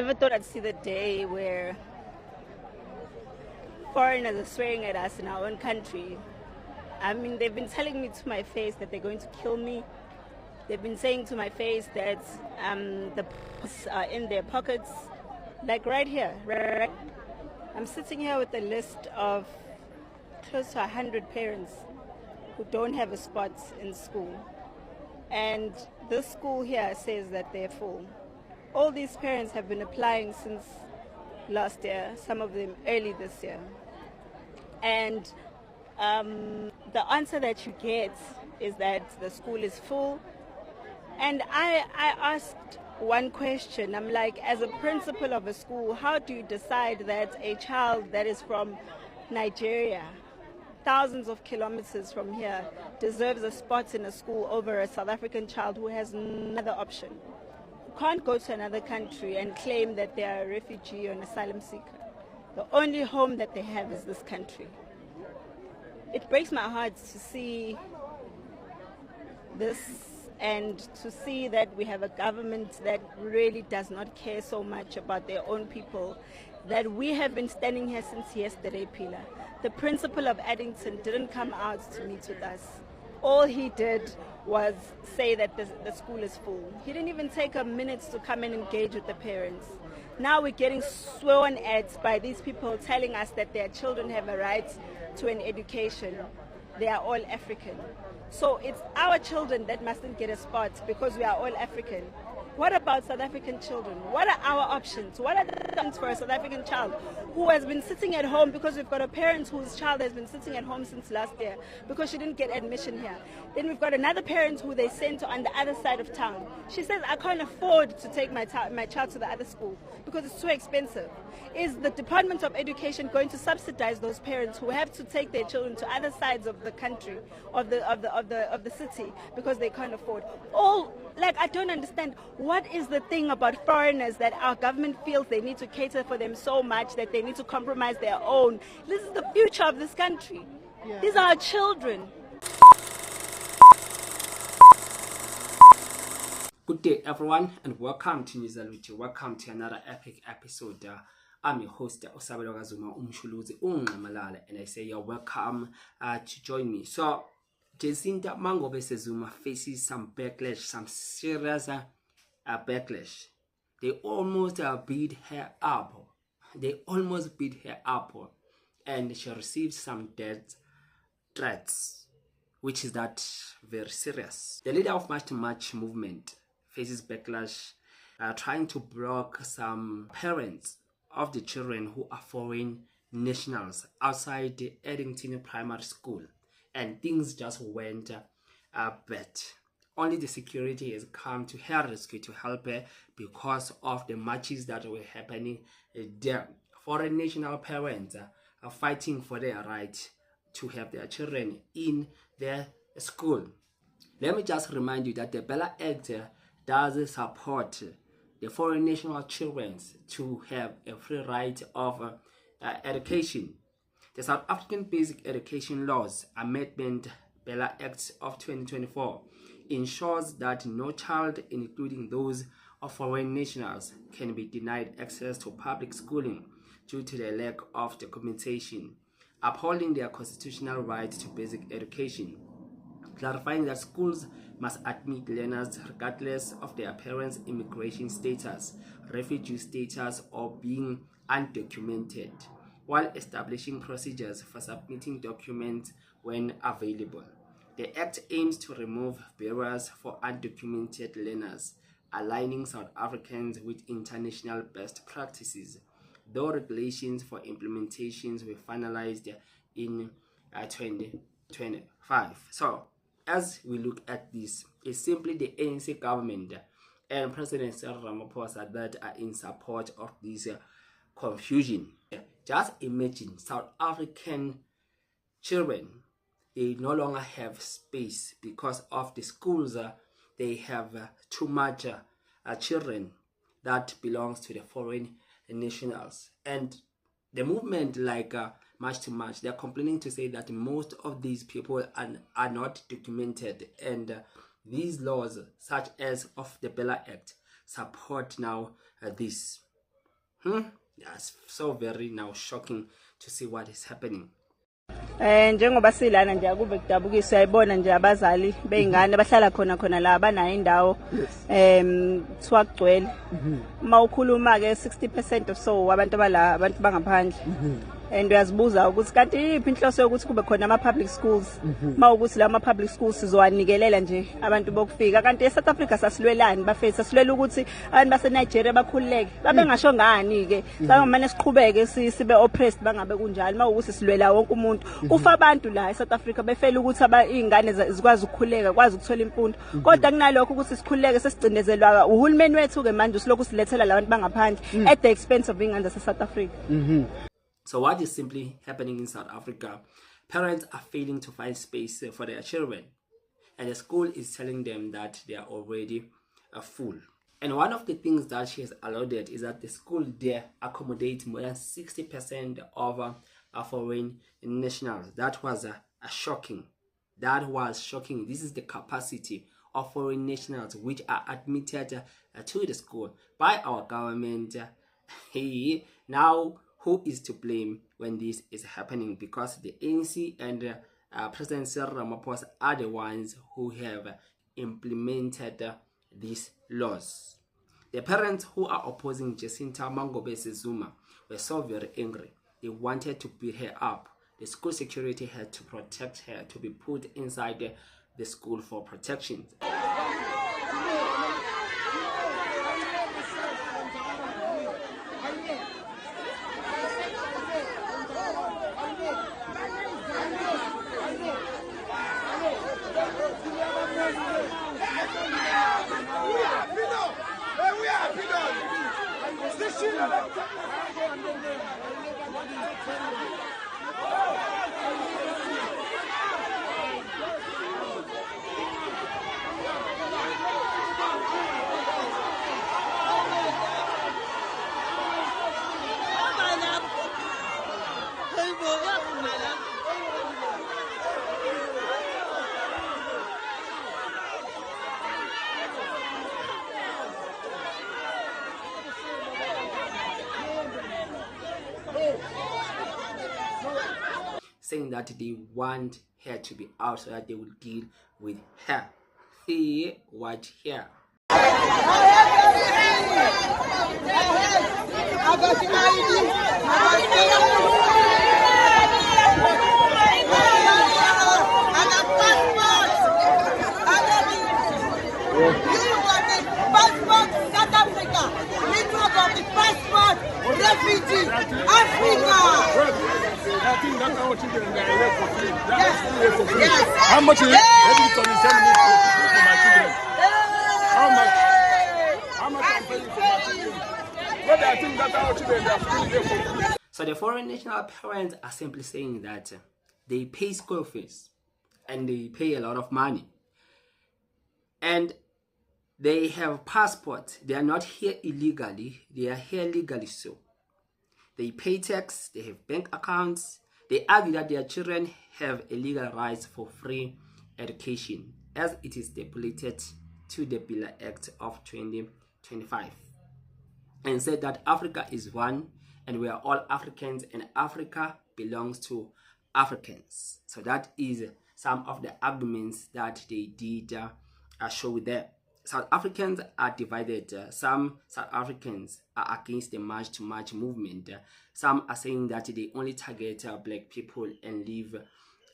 never thought I'd see the day where foreigners are swearing at us in our own country. I mean, they've been telling me to my face that they're going to kill me. They've been saying to my face that the police are in their pockets, like right here. Right? I'm sitting here with a list of close to 100 parents who don't have a spot in school. And this school here says that they're full. All these parents have been applying since last year, some of them early this year. And the answer that you get is that the school is full. And I asked one question. I'm like, as a principal of a school, how do you decide that a child that is from Nigeria, thousands of kilometers from here, deserves a spot in a school over a South African child who has another option? You can't go to another country and claim that they are a refugee or an asylum seeker. The only home that they have is this country. It breaks my heart to see this and to see that we have a government that really does not care so much about their own people, that we have been standing here since yesterday, Pilar. The principal of Addington didn't come out to meet with us. All he did was say that the school is full. He didn't even take a minute to come and engage with the parents. Now we're getting sworn at by these people telling us that their children have a right to an education. They are all African. So it's our children that mustn't get a spot because we are all African. What about South African children? What are our options? What are the options for a South African child who has been sitting at home because we've got a parent whose child has been sitting at home since last year because she didn't get admission here? Then we've got another parent who they sent on the other side of town. She says, I can't afford to take my child to the other school because it's too expensive. Is the Department of Education going to subsidize those parents who have to take their children to other sides of the country, of the city, because they can't afford? I don't understand. What is the thing about foreigners that our government feels they need to cater for them so much that they need to compromise their own? This is the future of this country. Yeah. These are our children. Good day, everyone, and welcome to Newsalogy. Welcome to another epic episode. I'm your host, Osabelo Kazuma Umshuluzi Ungamalala, and I say you're welcome to join me. So, Jacinta Mangobe Zuma faces some backlash, some serious backlash. They almost beat her up. And she received some death threats, which is that very serious. The leader of March to March movement faces backlash, trying to block some parents of the children who are foreign nationals outside the Addington Primary School, and things just went bad. Only the security has come to her rescue to help her because of the marches that were happening there. Foreign national parents are fighting for their right to have their children in their school. Let me just remind you that the Bella Act does support the foreign national children to have a free right of education. The South African Basic Education Laws Amendment Bella Act of 2024 ensures that no child, including those of foreign nationals, can be denied access to public schooling due to the lack of documentation, upholding their constitutional right to basic education, clarifying that schools must admit learners regardless of their parents' immigration status, refugee status, or being undocumented, while establishing procedures for submitting documents when available. The Act aims to remove barriers for undocumented learners, aligning South Africans with international best practices, though regulations for implementations were finalized in 2025. So, as we look at this, it's simply the ANC government and President Cyril Ramaphosa that are in support of this confusion. Just imagine South African children, they no longer have space because of the schools. They have too much children that belongs to the foreign nationals. And the movement like March to March, they're complaining to say that most of these people are not documented, and these laws, such as of the Bella Act, support now this. That's so very now shocking to see what is happening. Njengoba silana nje akube kudabukisa uyayibona nje abazali beingane bahlala khona la banayo indawo kuthiwa kugcwele uma ukhuluma ke 60% or so abantu abala abantu bangaphandle and uyazibuza ukuthi kanti yiphi inhloso yokuthi kube khona ama public schools mawukuthi la public schools sizowanikelela nje abantu bokufika kanti eSouth Africa sasilwelani bafethu sasilwela ukuthi abantu base Nigeria bakhululeke babe ngasho ngani ke samane siqhubeke sibe oppressed bangabe kunjalo mawukuthi silwela wonke umuntu ufa abantu la eSouth Africa befela ukuthi izingane zikwazi ukukhuleka kwazi ukuthola imfundo kodwa kunalokho ukuthi sikhululeke sesicindezelwa uhulumeni wethu ke manje usilokhu silethela labantu bangaphandle at the expense of ingane zase South Africa. So what is simply happening in South Africa? Parents are failing to find space for their children, and the school is telling them that they are already full. And one of the things that she has alluded is that the school there accommodates more than 60% of foreign nationals. That was shocking. That was shocking. This is the capacity of foreign nationals which are admitted to the school by our government. Now, who is to blame when this is happening? Because the ANC and President Cyril Ramaphosa are the ones who have implemented these laws. The parents who are opposing Jacinta Mangobese Zuma were so very angry. They wanted to beat her up. The school security had to protect her, to be put inside the school for protection. Saying that they want her to be out so that they will deal with her. See what here. Refugee, Africa. I think that's how children are here for free. Yes. How much is it? For my children. How much I'm paying for my children? But I think that's how children are still here for free. So the foreign national parents are simply saying that they pay school fees and they pay a lot of money. And they have passports. They are not here illegally. They are here legally so. They pay tax. They have bank accounts. They argue that their children have a legal right for free education as it is stipulated to the Bill Act of 2025. And said that Africa is one and we are all Africans and Africa belongs to Africans. So that is some of the arguments that they did show there. South Africans are divided. Some South Africans are against the March to March movement. Some are saying that they only target black people and leave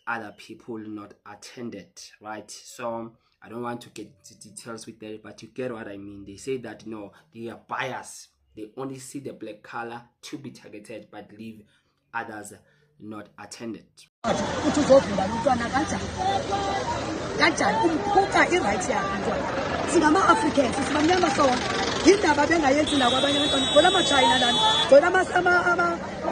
other people not attended, right? So I don't want to get into details with that, but you get what I mean. They say that no, they are biased. They only see the black color to be targeted, but leave others not attended. Singama-Africans sibamnyama sonke indaba bengayenzi nakwabanye abantwana kugcwele ama-China lana kugcwele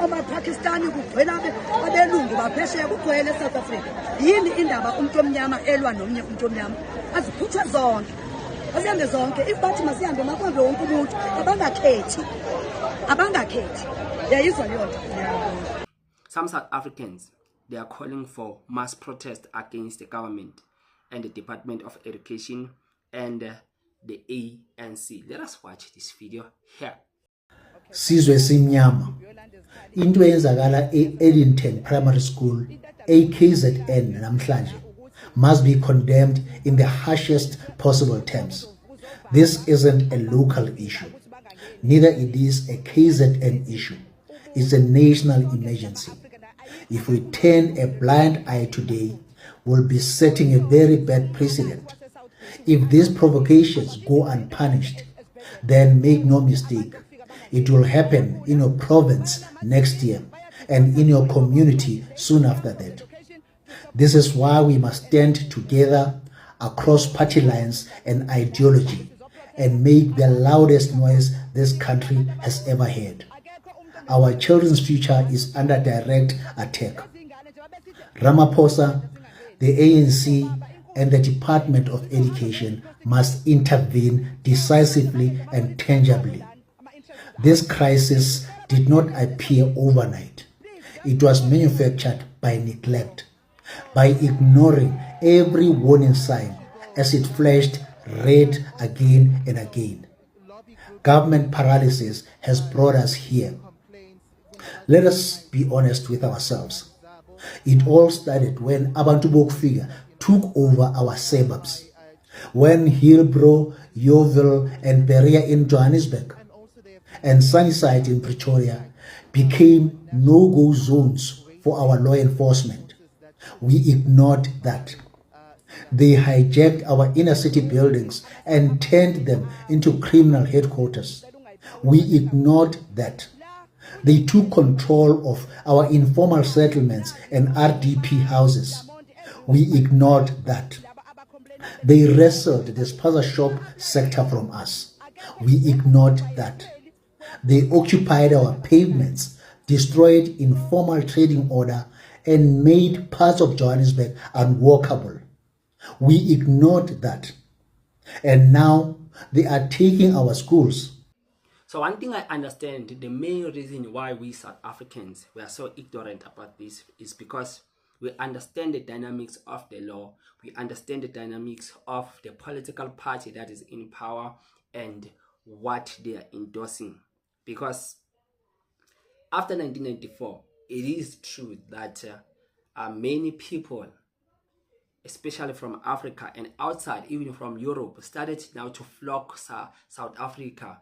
ama-Pakistani kugcwele abelungu baphesheya kugcwele eSouth Africa yini indaba umuntu omnyama elwa nomnye umuntu omnyama aziphutshwe zonke azihambe zonke if bathi masihambe makhambe wonke umuntu abangakhethi yayizwa leyo nto. Some South Africans, they are calling for mass protest against the government and the Department of Education and the ANC. Let us watch this video here. Sizwe Simnyama. Into eyenzakala e-Ellington Primary School, AKZN namhlanje, must be condemned in the harshest possible terms. This isn't a local issue. Neither it is a KZN issue. It's a national emergency. If we turn a blind eye today, we'll be setting a very bad precedent. If these provocations go unpunished, then make no mistake, it will happen in your province next year and in your community soon after that. This is why we must stand together across party lines and ideology and make the loudest noise this country has ever heard. Our children's future is under direct attack. Ramaphosa, the ANC, and the Department of Education must intervene decisively and tangibly. This crisis did not appear overnight. It was manufactured by neglect, by ignoring every warning sign as it flashed red again and again. Government paralysis has brought us here. Let us be honest with ourselves. It all started when Abantu Bokufika took over our suburbs, when Hillbrow, Yeoville and Berea in Johannesburg and Sunnyside in Pretoria became no-go zones for our law enforcement. We ignored that. They hijacked our inner city buildings and turned them into criminal headquarters. We ignored that. They took control of our informal settlements and RDP houses. We ignored that. They wrestled the spaza shop sector from us. We ignored that. They occupied our pavements, destroyed informal trading order, and made parts of Johannesburg unwalkable. We ignored that. And now they are taking our schools. So one thing I understand, the main reason why we South Africans we are so ignorant about this is because we understand the dynamics of the law. We understand the dynamics of the political party that is in power and what they are endorsing. Because after 1994, it is true that many people, especially from Africa and outside, even from Europe, started now to flock South Africa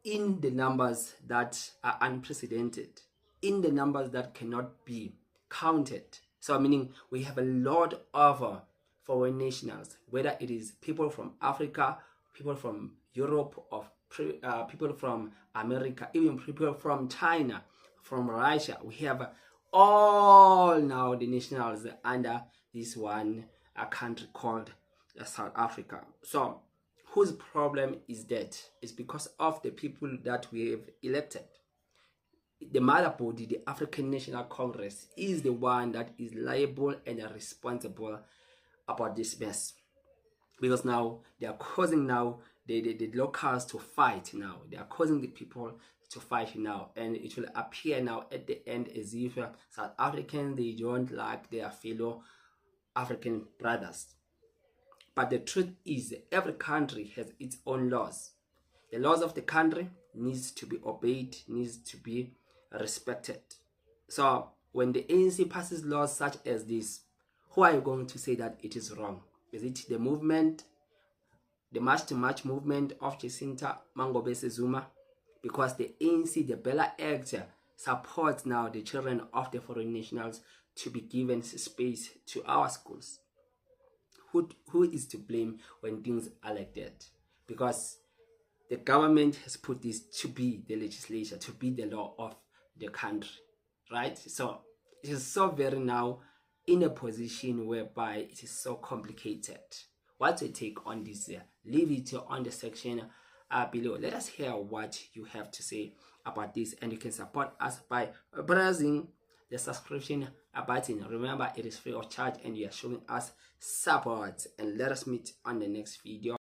in the numbers that are unprecedented, in the numbers that cannot be counted. So meaning we have a lot of foreign nationals, whether it is people from Africa, people from Europe, or people from America, even people from China, from Russia. We have all now the nationals under this one country called South Africa. So whose problem is that? It's because of the people that we have elected. The mother body, the African National Congress, is the one that is liable and responsible about this mess. Because now they are causing now the locals to fight now. They are causing the people to fight now. And it will appear now at the end as if South Africans, they don't like their fellow African brothers. But the truth is every country has its own laws. The laws of the country needs to be obeyed, needs to be respected. So when the ANC passes laws such as this, who are you going to say that it is wrong? Is it the movement, the March to March movement of Jacinta Mangobese Zuma? Because the ANC, the Bella Act, supports now the children of the foreign nationals to be given space to our schools. Who is to blame when things are like that? Because the government has put this to be the legislature, to be the law of the country, right? So it is so very now in a position whereby it is so complicated. What's your take on this? Leave it on the section below. Let us hear what you have to say about this, and you can support us by pressing the subscription button. Remember, it is free of charge and you are showing us support. And let us meet on the next video.